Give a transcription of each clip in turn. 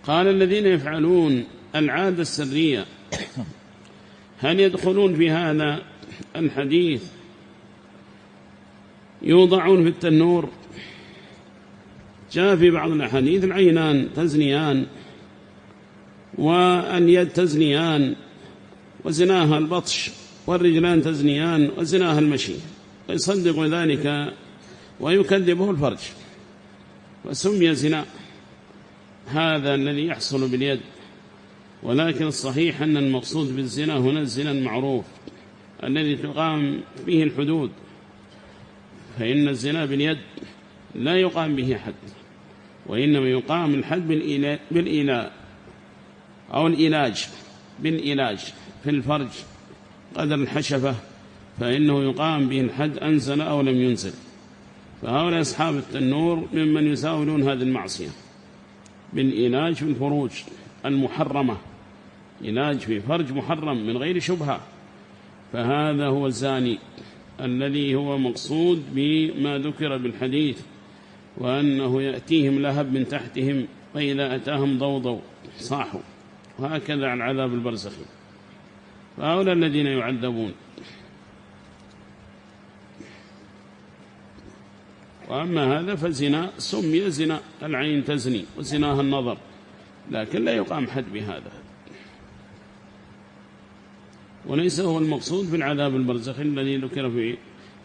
قال الذين يفعلون العادة السرية هل يدخلون في هذا الحديث؟ يوضعون في التنور. جاء في بعض الأحاديث العينان تزنيان واليد تزنيان وزناها البطش، والرجلان تزنيان وزناها المشي، ويصدق ذلك ويكذبه الفرج، وسمي زنا هذا الذي يحصل باليد. ولكن الصحيح أن المقصود بالزنا هنا الزنا المعروف الذي تقام به الحدود، فإن الزنا باليد لا يقام به حد، وإنما يقام الحد بالإيلاء أو الإلاج بالإلاج في الفرج قدر الحشفة، فإنه يقام به الحد أنزل أو لم ينزل. فهؤلاء أصحاب التنور ممن يساولون هذه المعصية بالإلاج في الفروج المحرمة، إلاج في فرج محرم من غير شبهة، فهذا هو الزاني الذي هو مقصود بما ذكر بالحديث، وأنه يأتيهم لهب من تحتهم وإذا أتاهم ضوضوا صاحوا، وهكذا عن عذاب البرزخي. فهؤلاء الذين يعذبون. وأما هذا فزنا سمي زنا، العين تزني وزناها النظر، لكن لا يقام حد بهذا، وليس هو المقصود في العذاب البرزخي الذي ذكر في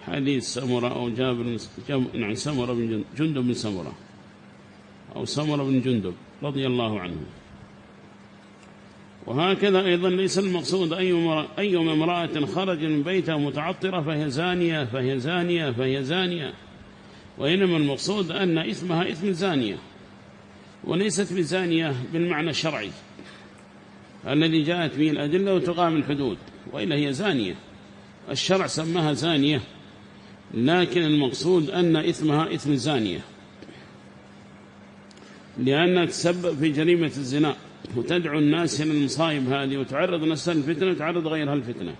حديث سمرة أو سمرة بن جندب بن سمرة أو سمرة بن جندب رضي الله عنه. وهكذا أيضا ليس المقصود أيما امرأة خرج من بيتها متعطرة فهي زانية فهي زانية فهي زانية، وإنما المقصود أن إثمها إثم زانية، وليست بزانية بالمعنى الشرعي الذي جاءت به الأدلة وتقام الحدود، وإلا هي زانية، الشرع سماها زانية، لكن المقصود أن إثمها إثم زانية، لأنها تسبب في جريمة الزنا وتدعو الناس إلى المصائب هذه وتعرض نفسها للفتنة وتعرض غيرها الفتنة،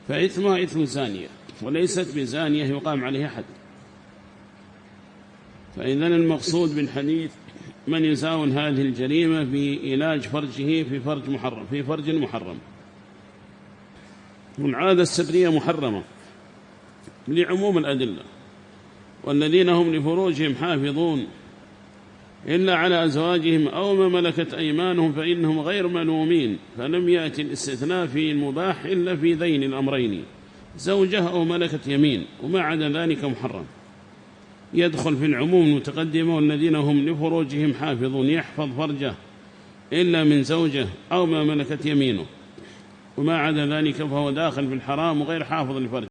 فإثمها إثم زانية وليست بزانية يقام عليها حد. فإذن المقصود بالحديث من يزاول هذه الجريمة بإلاج فرجه في فرج محرم. والعادة السرية محرمة لعموم الأدلة، والذين هم لفروجهم حافظون إلا على أزواجهم أو ما ملكت أيمانهم فإنهم غير ملومين، فلم يأتي الاستثناء في المباح إلا في ذين الأمرين، زوجة أو ملكت يمين، وما عدا ذلك محرم. يدخل في العموم المتقدمة والذين هم لفروجهم حافظون، يحفظ فرجه إلا من زوجه أو ما ملكت يمينه، وما عدا ذلك فهو داخل في الحرام وغير حافظ لفرجه.